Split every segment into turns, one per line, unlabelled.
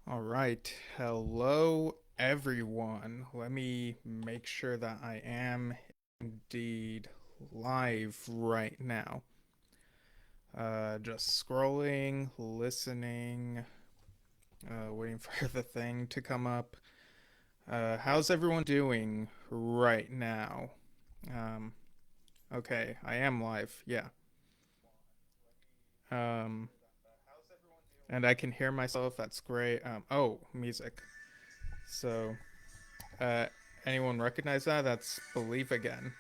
All right. Hello, everyone. Let me make sure that I am indeed live right now. Just scrolling, listening, waiting for the thing to come up. How's everyone doing right now? Um, okay, I am live. Yeah. Um, and I can hear myself. That's great. Oh, music. So, uh, anyone recognize that? That's Believe Again.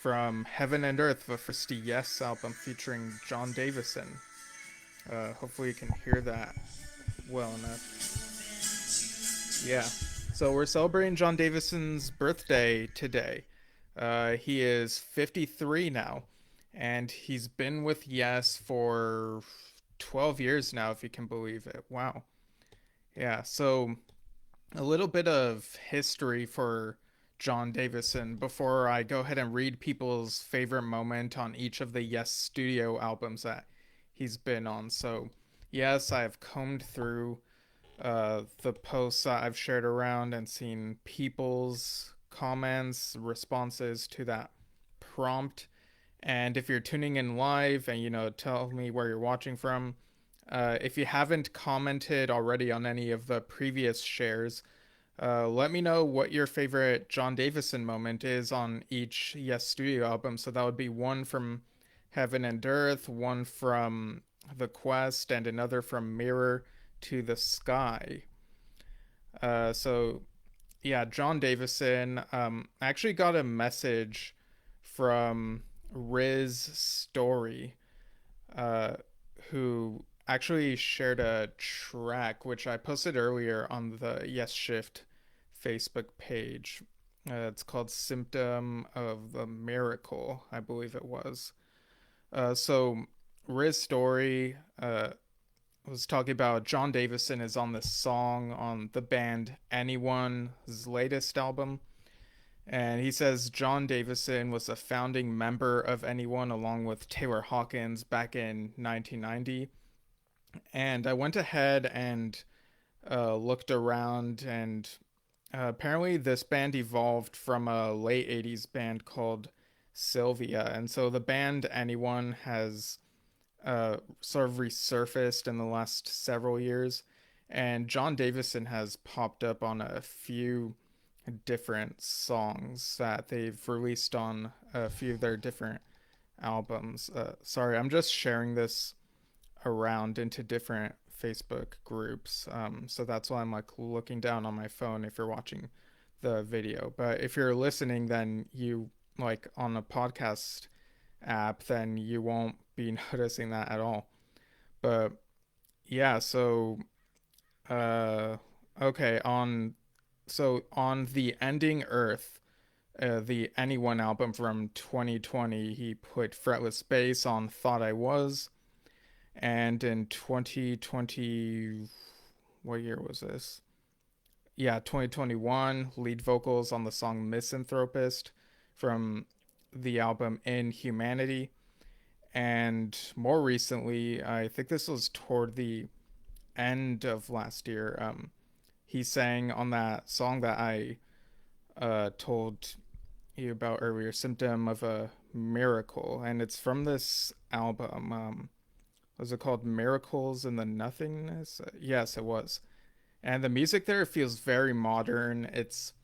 From Heaven and Earth, the first Yes album featuring Jon Davison. Hopefully you can hear that well enough. Yeah. So we're celebrating Jon Davison's birthday today. He is 53 now, and he's been with Yes for 12 years now, if you can believe it. Wow. Yeah, so a little bit of history for Jon Davison before I go ahead and read people's favorite moment on each of the Yes studio albums that he's been on. So, yes, I've combed through the posts that I've shared around and seen people's comments, responses to that prompt. And if you're tuning in live and, tell me where you're watching from, if you haven't commented already on any of the previous shares, let me know what your favorite Jon Davison moment is on each Yes Studio album. So that would be one from Heaven and Earth, one from The Quest, and another from Mirror to the Sky. So yeah, Jon Davison. I actually got a message from Riz Story, uh, who actually shared a track which I posted earlier on the Yesshift Facebook page. It's called Symptom of the Miracle, I believe it was. So Riz Story was talking about Jon Davison is on this song on the band Anyone's latest album. And he says Jon Davison was a founding member of Anyone along with Taylor Hawkins back in 1990. And I went ahead and looked around, and apparently this band evolved from a late 80s band called Sylvia. And so the band Anyone has sort of resurfaced in the last several years. And Jon Davison has popped up on a few different songs that they've released on a few of their different albums. Sorry, I'm just sharing this around into different Facebook groups. So that's why I'm like looking down on my phone if you're watching the video. But if you're listening, then you like on a podcast app, then you won't be noticing that at all. But yeah, so uh, okay, on the Ending Earth, the Anyone album from 2020, he put Fretless Bass on Thought I Was, and in 2020, what year was this? Yeah, 2021, lead vocals on the song Misanthropist from the album Inhumanity. And more recently, I think this was toward the end of last year, he sang on that song that I told you about earlier, Symptom of a Miracle. And it's from this album. Was it called Miracles in the Nothingness? Yes, it was. And the music there feels very modern. It's,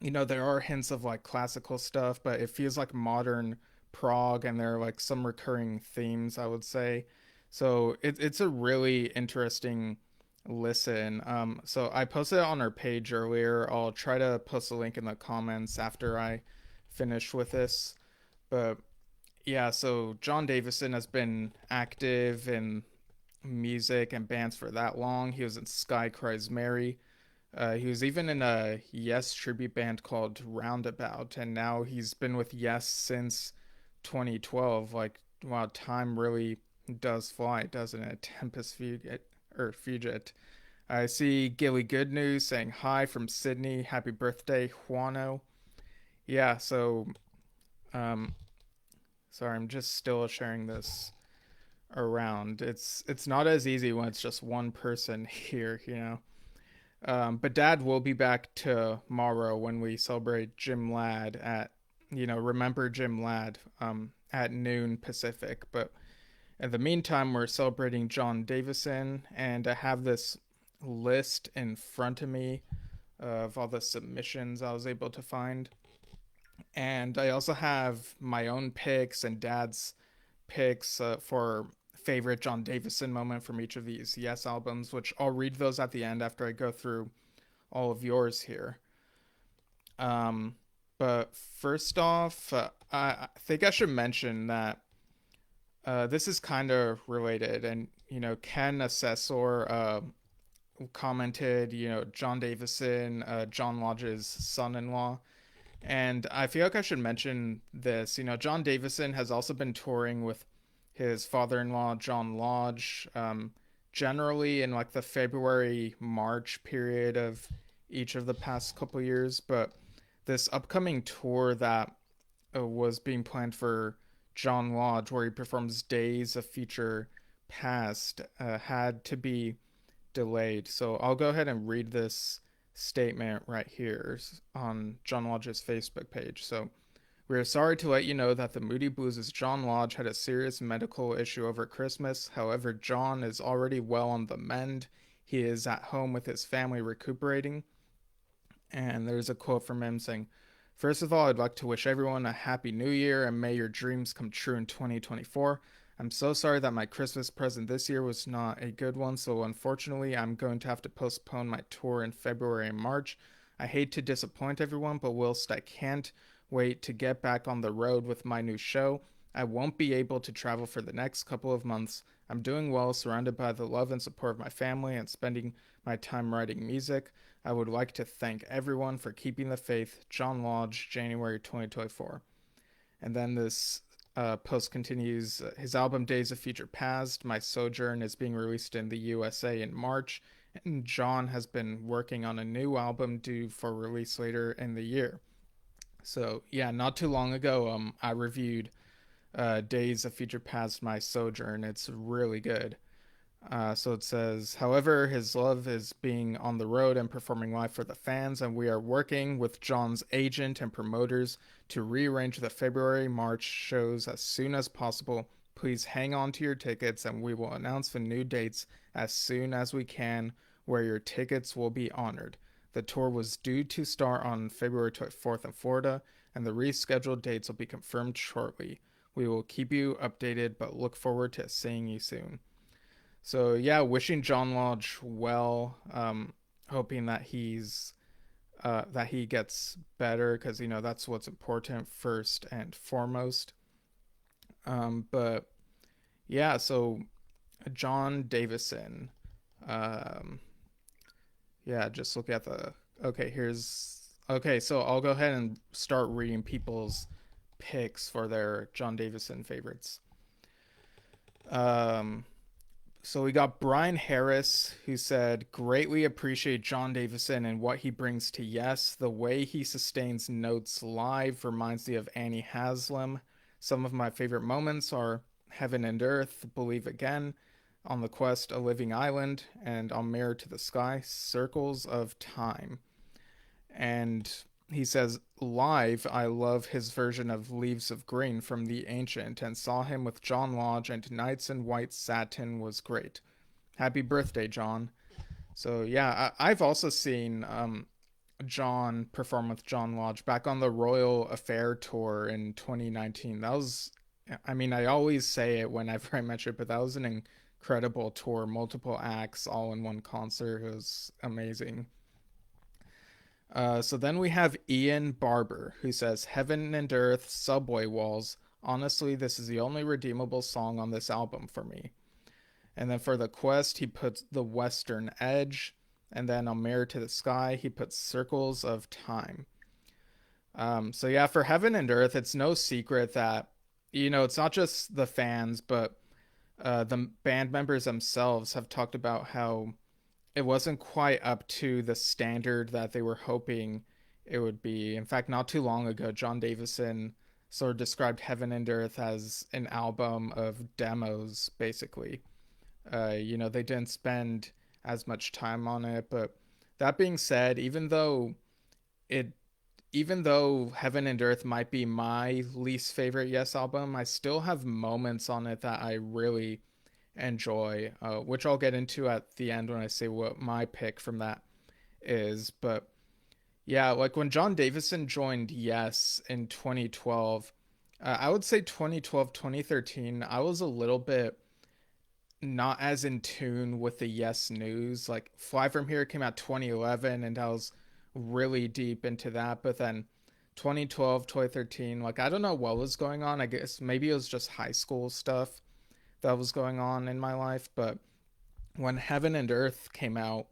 there are hints of like classical stuff, but it feels like modern prog, and there are like some recurring themes, I would say. So it's a really interesting listen. So I posted it on our page earlier. I'll try to post a link in the comments after I finish with this. But yeah, so Jon Davison has been active in music and bands for that long. He was in Sky Cries Mary. He was even in a Yes tribute band called Roundabout, and now he's been with Yes since 2012. Like, wow, time really does fly, doesn't it? Tempest Fugit or Fugit. I see Gilly Good News saying hi from Sydney. Happy birthday, Juano. Yeah, so um, sorry, I'm just still sharing this around. It's not as easy when it's just one person here, But Dad will be back tomorrow when we celebrate Jim Ladd at, remember Jim Ladd, at noon Pacific. But in the meantime, we're celebrating Jon Davison, and I have this list in front of me of all the submissions I was able to find. And I also have my own picks and Dad's picks for favorite Jon Davison moment from each of these Yes albums, which I'll read those at the end after I go through all of yours here. Um, but first off, I think I should mention that this is kind of related, and Ken Assessor commented, Jon Davison, John Lodge's son-in-law, and I feel like I should mention this. Jon Davison has also been touring with his father-in-law, John Lodge, generally in like the February March period of each of the past couple years. But this upcoming tour that was being planned for John Lodge, where he performs Days of Future Past, had to be delayed. So I'll go ahead and read this statement right here on John Lodge's Facebook page. So, we are sorry to let you know that the Moody Blues' John Lodge had a serious medical issue over Christmas. However, John is already well on the mend. He is at home with his family recuperating. And there's a quote from him saying, "First of all, I'd like to wish everyone a happy new year and may your dreams come true in 2024. I'm so sorry that my Christmas present this year was not a good one, so unfortunately, I'm going to have to postpone my tour in February and March. I hate to disappoint everyone, but whilst I can't wait to get back on the road with my new show, I won't be able to travel for the next couple of months. I'm doing well, surrounded by the love and support of my family, and spending my time writing music. I would like to thank everyone for keeping the faith. John Lodge, January 2024." And then this post continues, his album Days of Future Past, My Sojourn, is being released in the USA in March, and John has been working on a new album due for release later in the year. So yeah, not too long ago, I reviewed Days of Future Past, My Sojourn. It's really good. So it says, however, his love is being on the road and performing live for the fans, and we are working with John's agent and promoters to rearrange the February March shows as soon as possible. Please hang on to your tickets, and we will announce the new dates as soon as we can, where your tickets will be honored. The tour was due to start on February 24th in Florida, and the rescheduled dates will be confirmed shortly. We will keep you updated, but look forward to seeing you soon. So yeah, wishing John Lodge well, hoping that he gets better, because that's what's important first and foremost. But yeah, so Jon Davison, um, yeah, just look at the okay. So I'll go ahead and start reading people's picks for their Jon Davison favorites. Um, so we got Brian Harris, who said, greatly appreciate Jon Davison and what he brings to Yes. The way he sustains notes live reminds me of Annie Haslam. Some of my favorite moments are Heaven and Earth, Believe Again, On the Quest, A Living Island, and On Mirror to the Sky, Circles of Time. And he says, live, I love his version of Leaves of Green from The Ancient, and saw him with John Lodge, and Nights in White Satin was great. Happy birthday, John. So yeah, I've also seen John perform with John Lodge back on the Royal Affair tour in 2019. That was, I mean, I always say it whenever I mention it, but that was an incredible tour, multiple acts all in one concert. It was amazing. So then we have Ian Barber, who says, Heaven and Earth, Subway Walls. Honestly, this is the only redeemable song on this album for me. And then for The Quest, he puts The Western Edge. And then on Mirror to the Sky, he puts Circles of Time. So yeah, for Heaven and Earth, it's no secret that, it's not just the fans, but the band members themselves have talked about how it wasn't quite up to the standard that they were hoping it would be. In fact, not too long ago, Jon Davison sort of described Heaven and Earth as an album of demos, basically. They didn't spend as much time on it, but that being said, it even though Heaven and Earth might be my least favorite Yes album, I still have moments on it that I really enjoy, which I'll get into at the end when I say what my pick from that is. But yeah, like when Jon Davison joined Yes in 2012, I would say 2012, 2013, I was a little bit not as in tune with the Yes news. Like Fly From Here came out 2011 and I was really deep into that, but then 2012, 2013, like I don't know what was going on. I guess maybe it was just high school stuff that was going on in my life, but when Heaven and Earth came out,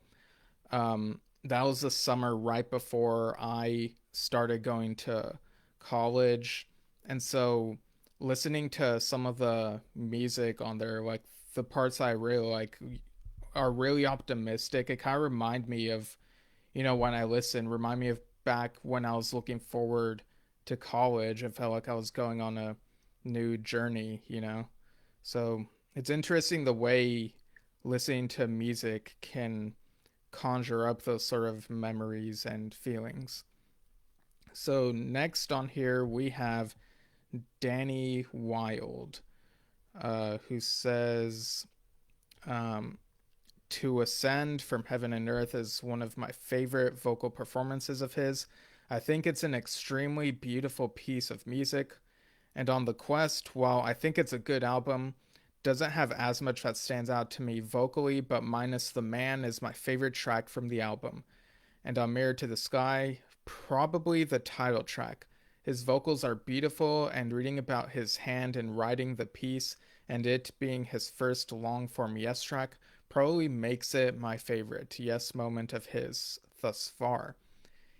that was the summer right before I started going to college. And so listening to some of the music on there, like the parts I really like, are really optimistic. It kind of remind me of, when I listen, remind me of back when I was looking forward to college. I felt like I was going on a new journey. So it's interesting the way listening to music can conjure up those sort of memories and feelings. So next on here we have Danny Wild, who says, um, "To Ascend from Heaven and Earth is one of my favorite vocal performances of his. I think it's an extremely beautiful piece of music. And on the Quest, while I think it's a good album, doesn't have as much that stands out to me vocally, but Minus the Man is my favorite track from the album. And on Mirror to the Sky, probably the title track. His vocals are beautiful, and reading about his hand in writing the piece and it being his first long form Yes track probably makes it my favorite Yes moment of his thus far."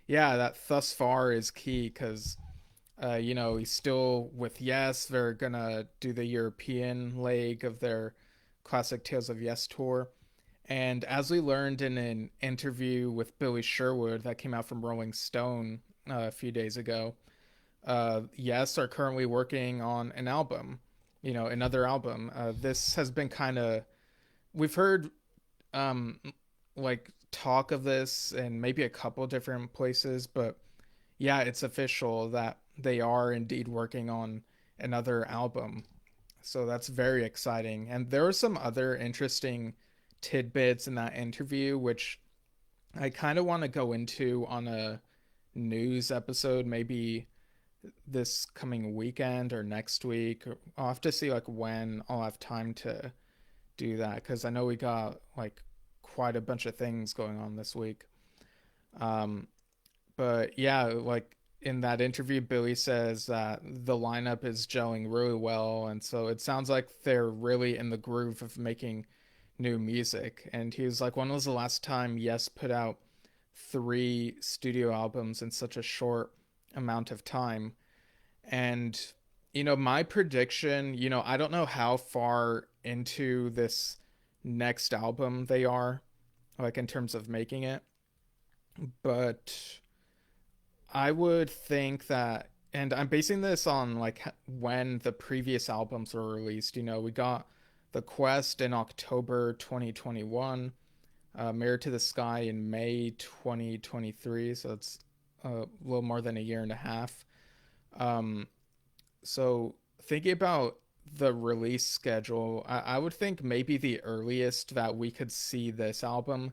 Yeah, that thus far is key because he's still with Yes. They're gonna do the European leg of their classic Tales of Yes tour. And as we learned in an interview with Billy Sherwood that came out from Rolling Stone a few days ago, Yes are currently working on an album, another album. This has been we've heard um, like talk of this in maybe a couple different places, but yeah, it's official that they are indeed working on another album. So that's very exciting. And there were some other interesting tidbits in that interview, which I kind of want to go into on a news episode, maybe this coming weekend or next week. I'll have to see like when I'll have time to do that because I know we got like quite a bunch of things going on this week. Um, but yeah, like in that interview, Billy says that the lineup is gelling really well, and so it sounds like they're really in the groove of making new music. And he was like, "When was the last time Yes put out three studio albums in such a short amount of time?" And my prediction, I don't know how far into this next album they are, like in terms of making it, but I would think that, and I'm basing this on like when the previous albums were released. We got The Quest in October 2021, Mirror to the Sky in May 2023, so it's a little more than a year and a half. Um, so thinking about the release schedule, I would think maybe the earliest that we could see this album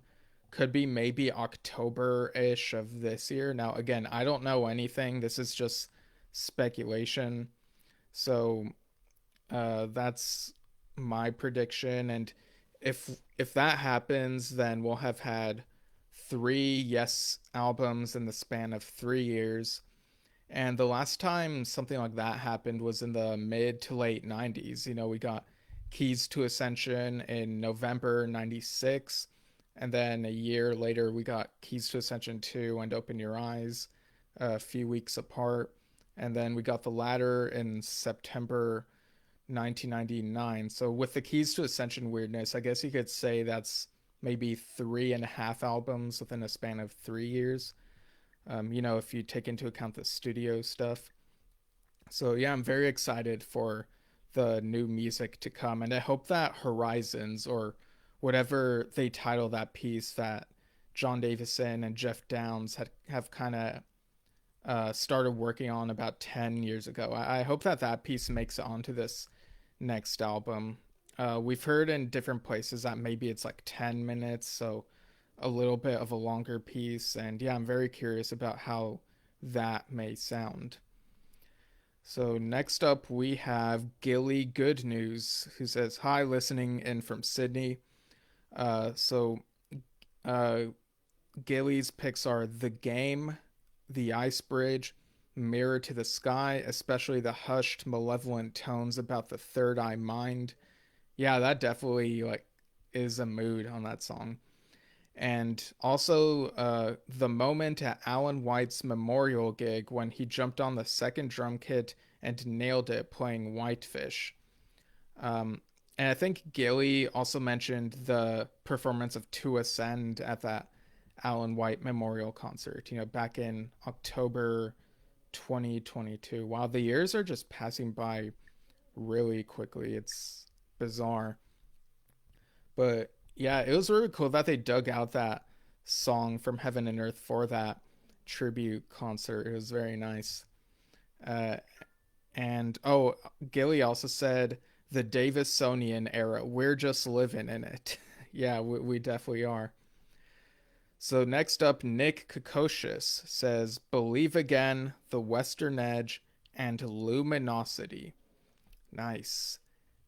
could be maybe October-ish of this year. Now, again, I don't know anything. This is just speculation. So that's my prediction. And if that happens, then we'll have had three Yes albums in the span of 3 years. And the last time something like that happened was in the mid to late 90s. We got Keys to Ascension in November 96. And then a year later, we got Keys to Ascension 2 and Open Your Eyes, a few weeks apart. And then we got the latter in September 1999. So with the Keys to Ascension weirdness, I guess you could say that's maybe three and a half albums within a span of 3 years. If you take into account the studio stuff. So yeah, I'm very excited for the new music to come, and I hope that Horizons, or whatever they title that piece that Jon Davison and Jeff Downs have kind of started working on about 10 years ago. I hope that that piece makes it onto this next album. We've heard in different places that maybe it's like 10 minutes, so a little bit of a longer piece. And yeah, I'm very curious about how that may sound. So next up, we have Gilly Good News, who says, "Hi, listening in from Sydney." So uh, Gilly's picks are The Game, The Ice Bridge, Mirror to the Sky, especially the hushed, malevolent tones about the third eye mind. Yeah, that definitely like is a mood on that song. And also the moment at Alan White's memorial gig when he jumped on the second drum kit and nailed it playing Whitefish. Um, and I think Gilly also mentioned the performance of To Ascend at that Alan White memorial concert, back in October 2022. Wow, the years are just passing by really quickly. It's bizarre. But yeah, it was really cool that they dug out that song from Heaven and Earth for that tribute concert. It was very nice. Uh, and oh, Gilly also said the Davisonian era. We're just living in it. Yeah, we definitely are. So next up, Nick Kokocious says Believe Again, The Western Edge, and Luminosity. Nice.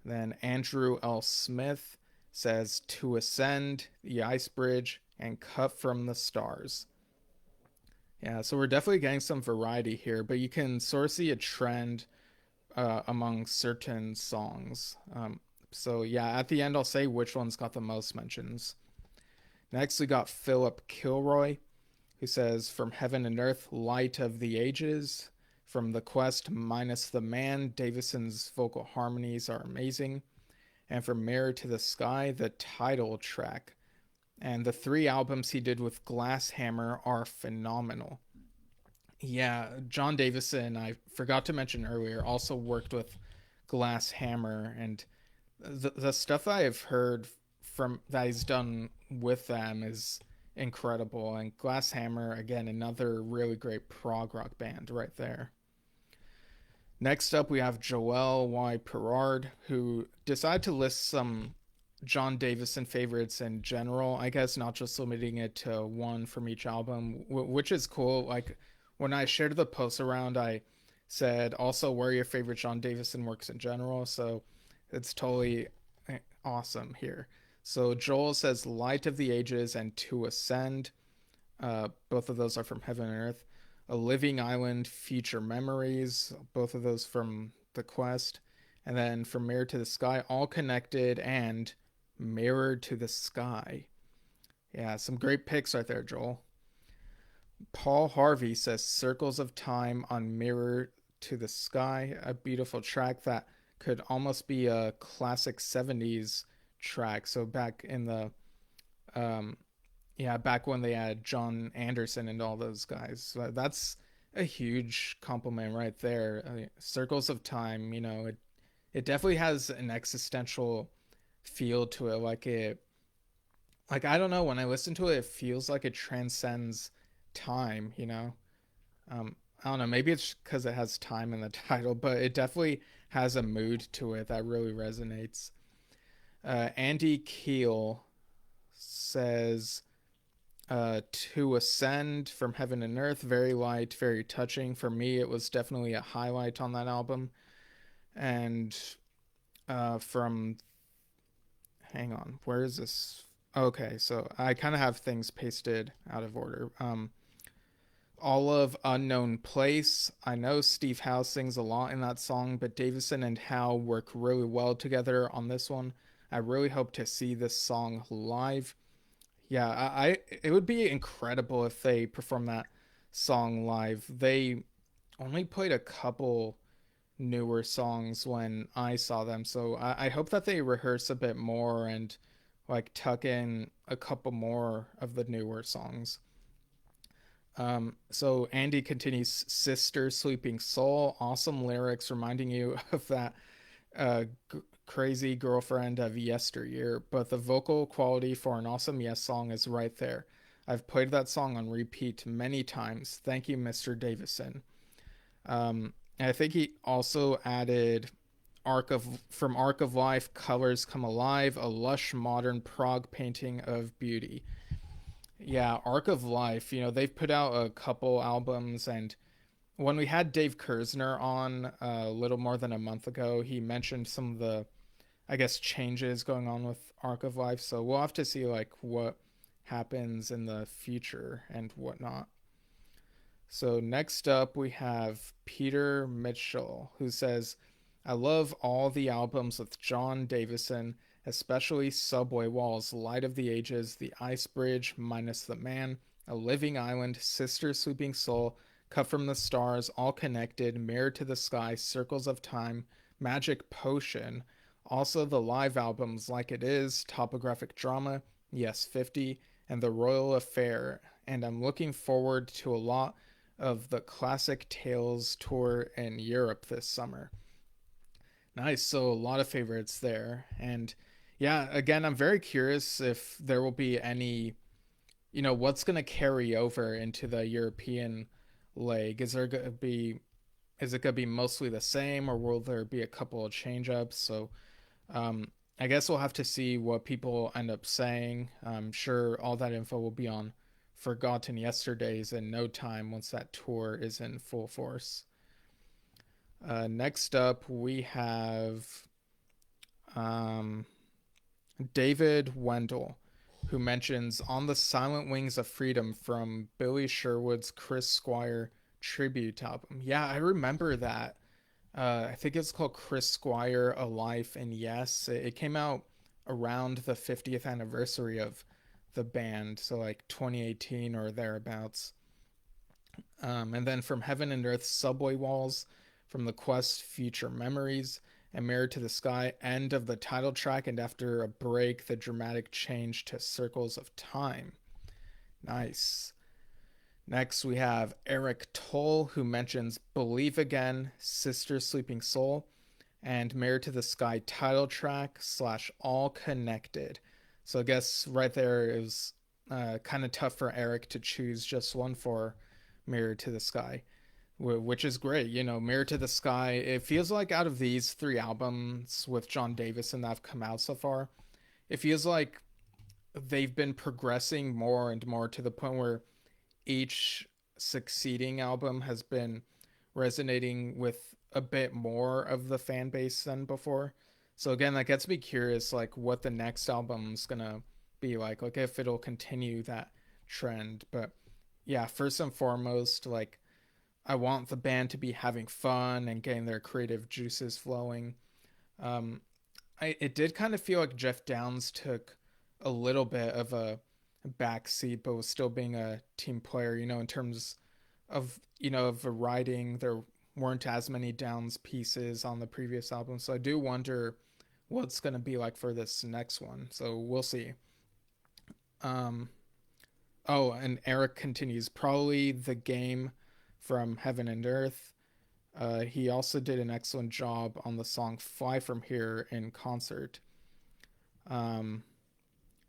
Then Andrew L. Smith says To Ascend, The Ice Bridge, and Cut from the Stars. Yeah, so we're definitely getting some variety here, but you can sort of see a trend among certain songs. So yeah, at the end I'll say which one's got the most mentions. Next we got Philip Kilroy, who says From Heaven and Earth, Light of the Ages. From The Quest minus the Man, Davison's vocal harmonies are amazing. And from Mirror to the Sky, the title track. And the three albums he did with Glass Hammer are phenomenal. Yeah, Jon Davison, I forgot to mention earlier, also worked with Glass Hammer, and the stuff I have heard from that he's done with them is incredible. And Glass Hammer, again, another really great prog rock band right there. Next up, we have Joel Y. Perard, who decided to list some Jon Davison favorites in general. I guess not just limiting it to one from each album, which is cool. Like when I shared the post around, I said also where your favorite Jon Davison works in general. So it's totally awesome here. So Joel says Light of the Ages and To Ascend. Both of those are from Heaven and Earth. A Living Island, Future Memories. Both of those from The Quest. And then From Mirror to the Sky, All Connected and Mirrored to the Sky. Yeah, some great picks right there, Joel. Paul Harvey says Circles of Time on Mirror to the Sky, a beautiful track that could almost be a classic 70s track. So back in the um back when they had John Anderson and all those guys. So that's a huge compliment right there. I mean, Circles of Time, it definitely has an existential feel to it. Like I don't know, when I listen to it, it feels like it transcends time. I don't know, maybe it's because it has time in the title, but it definitely has a mood to it that really resonates. Andy Keel says To Ascend, From Heaven and Earth, very light, very touching. For me, it was definitely a highlight on that album. And from hang on, where is this? Okay, so I kind of have things pasted out of order. All of Unknown Place. I know Steve Howe sings a lot in that song, but Davison and Howe work really well together on this one. I really hope to see this song live. Yeah, it would be incredible if they perform that song live. They only played a couple newer songs when I saw them, so I hope that they rehearse a bit more and like tuck in a couple more of the newer songs. So Andy continues, Sister Sleeping Soul, awesome lyrics reminding you of that crazy girlfriend of yesteryear, but the vocal quality for an awesome Yes song is right there. I've played that song on repeat many times. Thank you, Mr. Davison. And I think he also added Arc of Life, Colors Come Alive, a lush modern prog painting of beauty. Yeah, Arc of Life, they've put out a couple albums, and when we had Dave Kersner on a little more than a month ago, he mentioned some of the, I guess, changes going on with Arc of Life. So we'll have to see like what happens in the future and whatnot. So next up we have Peter Mitchell, who says, I love all the albums with Jon Davison, especially Subway Walls, Light of the Ages, The Ice Bridge, Minus the Man, A Living Island, Sister Sleeping Soul, Cut from the Stars, All Connected, Mirror to the Sky, Circles of Time, Magic Potion. Also the live albums Like It Is, Topographic Drama, Yes 50, and The Royal Affair. And I'm looking forward to a lot of the Classic Tales tour in Europe this summer. Nice. So a lot of favorites there. And yeah, again, I'm very curious if there will be any, what's going to carry over into the European leg. Is it going to be mostly the same, or will there be a couple of change ups? So I guess we'll have to see what people end up saying. I'm sure all that info will be on Forgotten Yesterdays in no time once that tour is in full force. Next up, we have um, David Wendell, who mentions On the Silent Wings of Freedom from Billy Sherwood's Chris Squire tribute album. Yeah, I remember that. I think it's called Chris Squire, A Life, and Yes. It came out around the 50th anniversary of the band, so like 2018 or thereabouts. And then From Heaven and Earth, Subway Walls, From the Quest, Future Memories, and Mirror to the Sky, end of the title track, and after a break, the dramatic change to Circles of Time. Nice. Next, we have Eric Toll, who mentions Believe Again, Sister Sleeping Soul, and Mirror to the Sky title track / All Connected. So I guess right there is kind of tough for Eric to choose just one for Mirror to the Sky, which is great. Mirror to the Sky, it feels like out of these three albums with Jon Davison that have come out so far, it feels like they've been progressing more and more to the point where each succeeding album has been resonating with a bit more of the fan base than before. So again, that gets me curious, like what the next album's gonna be like if it'll continue that trend. But yeah, first and foremost, like I want the band to be having fun and getting their creative juices flowing. Um, it did kind of feel like Jeff Downes took a little bit of a backseat, but was still being a team player. In terms of the writing, there weren't as many Downes pieces on the previous album, so I do wonder what's going to be like for this next one. So we'll see. Um, oh, and Eric continues, probably The Game from Heaven and Earth. He also did an excellent job on the song Fly From Here in concert. Um,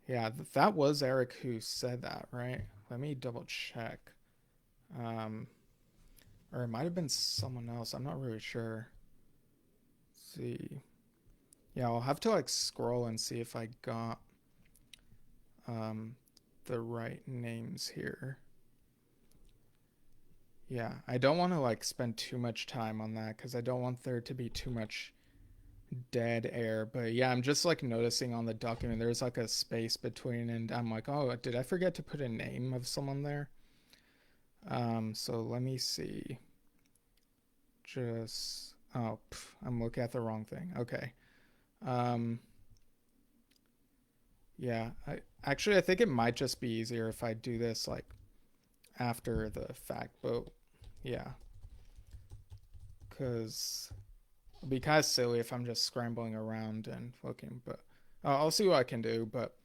yeah, that was Eric who said that, right? Let me double check. Um, or it might have been someone else. I'm not really sure. Let's see. Yeah, I'll have to like scroll and see if I got um, the right names here. Yeah, I don't want to like spend too much time on that because I don't want there to be too much dead air. But yeah, I'm just like noticing on the document there's like a space between, and I'm like, oh, did I forget to put a name of someone there? So let me see. I'm looking at the wrong thing. Okay. Um, yeah, I think it might just be easier if I do this like after the fact, but yeah, because it'd be kind of silly if I'm just scrambling around and looking, but I'll see what I can do. But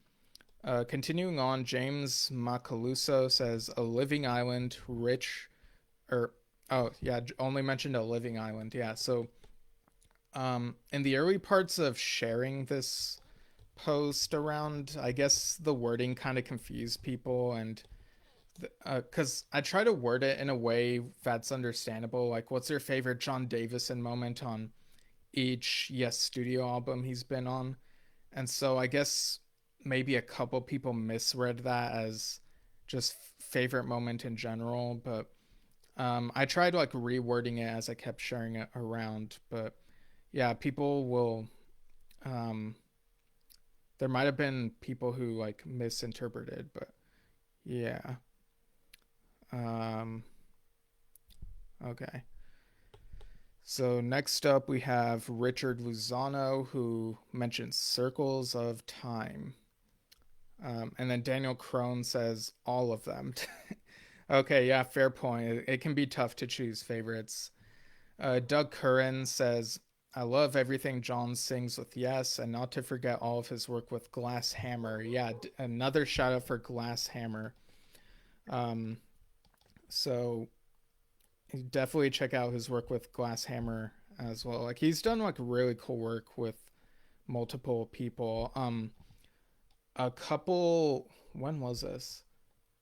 Continuing on, James Macaluso says a living island, rich or oh yeah, only mentioned a living island. Yeah, so in the early parts of sharing this post around, I guess the wording kind of confused people, and because I try to word it in a way that's understandable. Like, what's your favorite John Davison moment on each Yes studio album he's been on? And so I guess maybe a couple people misread that as just favorite moment in general, but I tried like rewording it as I kept sharing it around. But yeah, people will. Um, there might have been people who like misinterpreted, but yeah. Um, okay. So next up, we have Richard Luzano, who mentions circles of time. And then Daniel Crone says all of them. Okay, yeah, fair point. It can be tough to choose favorites. Doug Curran says, I love everything John sings with Yes, and not to forget all of his work with Glass Hammer. Yeah, another shout out for Glass Hammer. Um, so definitely check out his work with Glass Hammer as well. Like he's done like really cool work with multiple people. A couple, when was this?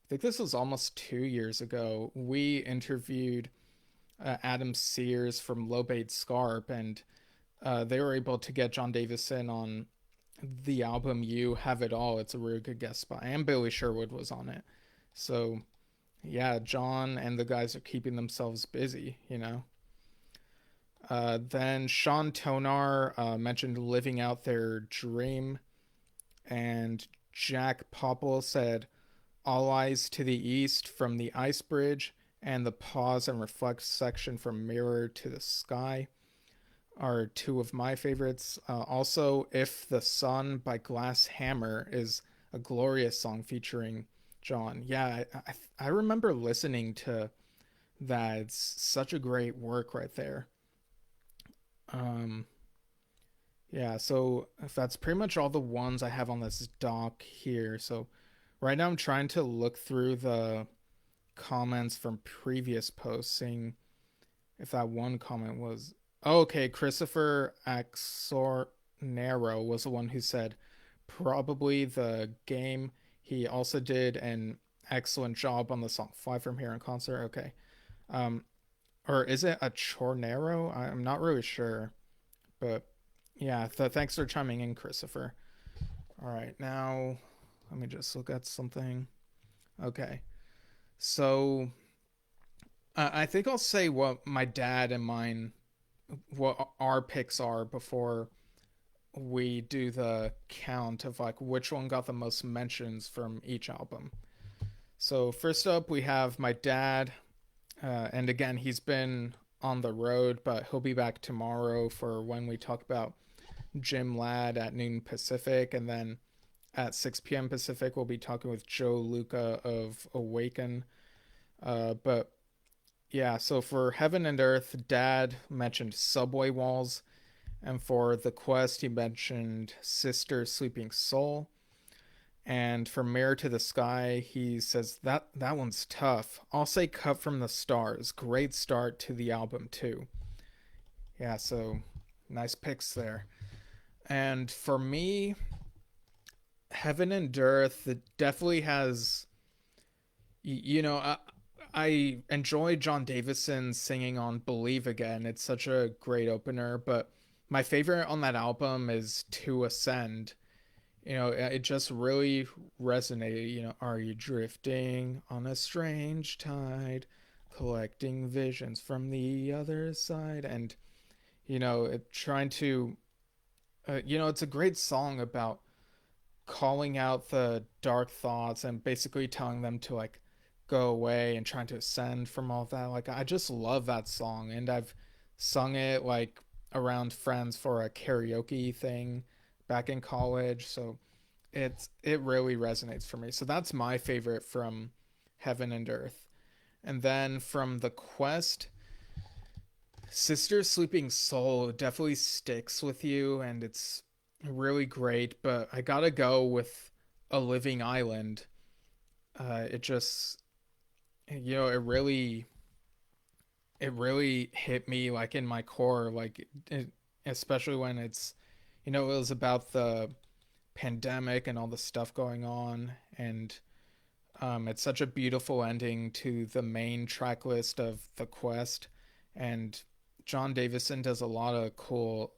I think this was almost 2 years ago. We interviewed Adam Sears from Lobate Scarp, and they were able to get Jon Davison on the album You Have It All. It's a really good guest spot. And Billy Sherwood was on it. So, yeah, John and the guys are keeping themselves busy, you know? Then Sean Tonar mentioned living out their dream, and Jack Popple said, All Eyes to the East from the Ice Bridge, and the Pause and Reflect section from Mirror to the Sky are two of my favorites. Also, If the Sun by Glass Hammer is a glorious song featuring John. Yeah, I remember listening to that. It's such a great work right there. Um, yeah, so if that's pretty much all the ones I have on this doc here. So right now I'm trying to look through the comments from previous posts, seeing if that one comment was. Oh, okay, Christopher Axornero was the one who said probably the game. He also did an excellent job on the song Fly From Here in concert. Okay. Um, or is it a Chornero? I'm not really sure. But yeah, thanks for chiming in, Christopher. All right, now let me just look at something. Okay. So I think I'll say what my dad and mine, what our picks are before we do the count of like which one got the most mentions from each album. So first up, we have my dad, and again he's been on the road, but he'll be back tomorrow for when we talk about Jim Ladd at noon Pacific, and then at 6 p.m. Pacific we'll be talking with Joe Luca of Awaken. But yeah, so for Heaven and Earth, Dad mentioned Subway Walls, and for The Quest, he mentioned Sister Sleeping Soul. And for Mirror to the Sky, he says that one's tough. I'll say Cut from the Stars. Great start to the album too. Yeah, so nice picks there. And for me, Heaven and Earth, it definitely has, you know, I enjoy Jon Davison singing on Believe Again. It's such a great opener, but my favorite on that album is To Ascend. You know, it just really resonated. You know, are you drifting on a strange tide, collecting visions from the other side? And, you know, trying to, it's a great song about calling out the dark thoughts and basically telling them to like go away and trying to ascend from all of that. Like I just love that song, and I've sung it like around friends for a karaoke thing back in college. So it really resonates for me. So that's my favorite from Heaven and Earth. And then from The Quest, Sister Sleeping Soul definitely sticks with you, and it's really great, but I gotta go with A Living Island, it just, it really hit me like in my core, like especially when it was about the pandemic and all the stuff going on, and it's such a beautiful ending to the main track list of the quest, and Jon Davison does a lot of cool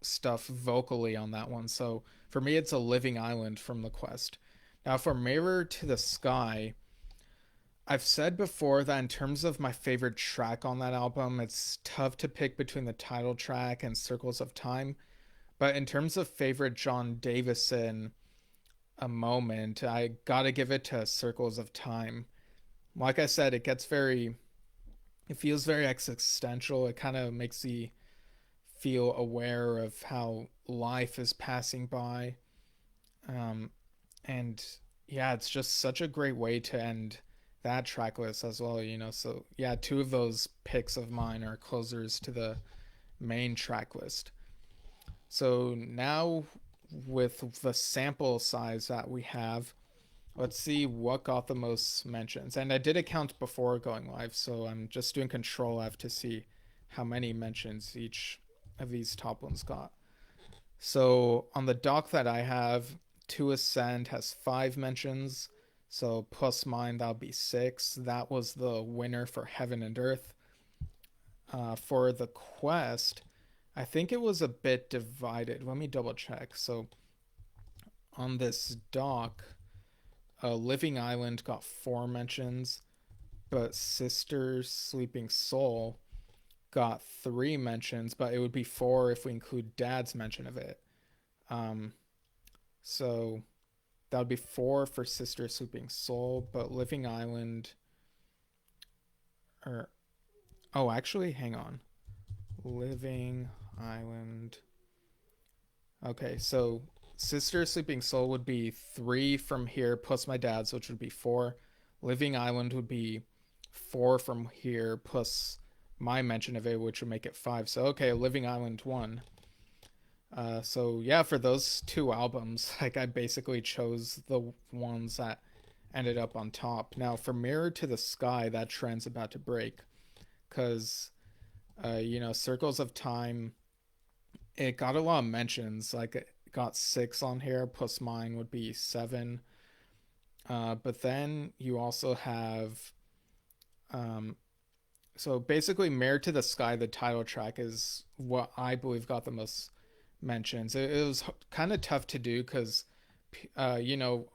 stuff vocally on that one. So for me, it's A Living Island from the quest. Now for Mirror to the Sky, I've said before that in terms of my favorite track on that album, it's tough to pick between the title track and Circles of Time. But in terms of favorite Jon Davison a moment, I gotta give it to Circles of Time. Like I said, it feels very existential. It kind of makes you feel aware of how life is passing by. Um, and yeah, it's just such a great way to end that track list as well. So yeah, two of those picks of mine are closers to the main track list. So now, with the sample size that we have, let's see what got the most mentions. And I did a count before going live, so I'm just doing Control F to see how many mentions each of these top ones got. So on the doc that I have, To Ascend has 5 mentions. So plus mine, that'll be 6. That was the winner for Heaven and Earth. For the quest, I think it was a bit divided. Let me double check. So on this doc, Living Island got 4 mentions, but Sister Sleeping Soul got 3 mentions, but it would be 4 if we include Dad's mention of it. Um, so that would be 4 for Sister Sleeping Soul, but Living Island, or oh, actually, hang on, Living Island. Okay, so Sister Sleeping Soul would be 3 from here plus my dad's, which would be 4. Living Island would be 4 from here plus my mention of it, which would make it 5. So okay, Living Island won. So yeah, for those 2 albums, like I basically chose the ones that ended up on top. Now for Mirror to the Sky, that trend's about to break because Circles of Time, it got a lot of mentions. Like it got 6 on here, plus mine would be 7. But then you also have, um, so basically, Mirror to the Sky, the title track, is what I believe got the most mentions. It was kind of tough to do because, uh, you know,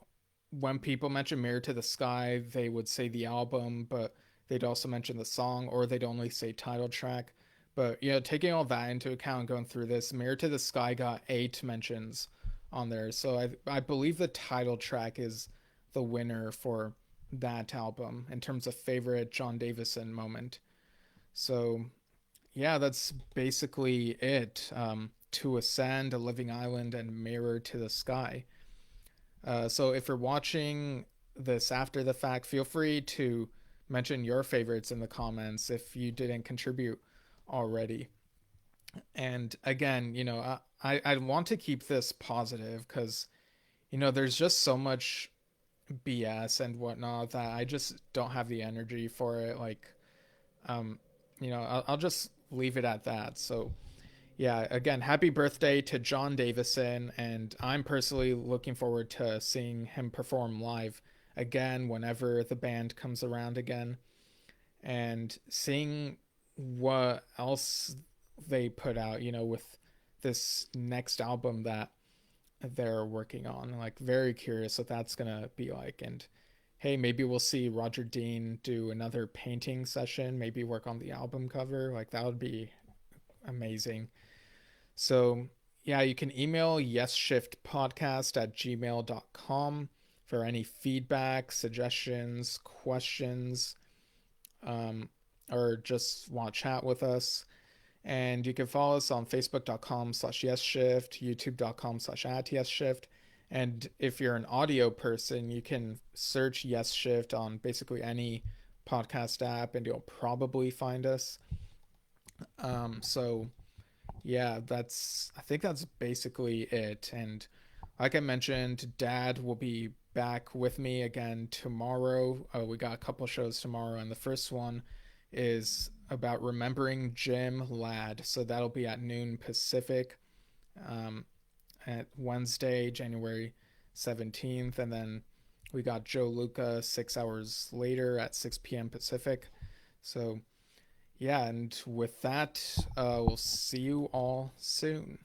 when people mention Mirror to the Sky, they would say the album, but they'd also mention the song, or they'd only say title track. But taking all that into account, going through this, Mirror to the Sky got 8 mentions on there. So I believe the title track is the winner for that album in terms of favorite Jon Davison moment. So yeah, that's basically it. To Ascend, A Living Island, and Mirror to the Sky. So if you're watching this after the fact, feel free to mention your favorites in the comments if you didn't contribute already. And again, I want to keep this positive because, there's just so much BS and whatnot that I just don't have the energy for it. Like, um, I'll just leave it at that. So, yeah, again, happy birthday to Jon Davison, and I'm personally looking forward to seeing him perform live again whenever the band comes around again, and seeing what else they put out, with this next album that they're working on. Like, very curious what that's gonna be like. And hey, maybe we'll see Roger Dean do another painting session, maybe work on the album cover. Like, that would be amazing. So, yeah, you can email yesshiftpodcast@gmail.com for any feedback, suggestions, questions, um, or just want to chat with us. And you can follow us on facebook.com/yesshift, youtube.com/@yesshift. And if you're an audio person, you can search Yesshift on basically any podcast app and you'll probably find us. So yeah, I think that's basically it. And like I mentioned, Dad will be back with me again tomorrow. We got a couple shows tomorrow, and the first one is about remembering Jim Ladd. So that'll be at noon Pacific, um, at Wednesday, January 17th. And then we got Joe Luca 6 hours later at 6 p.m. Pacific. So, yeah, and with that, we'll see you all soon.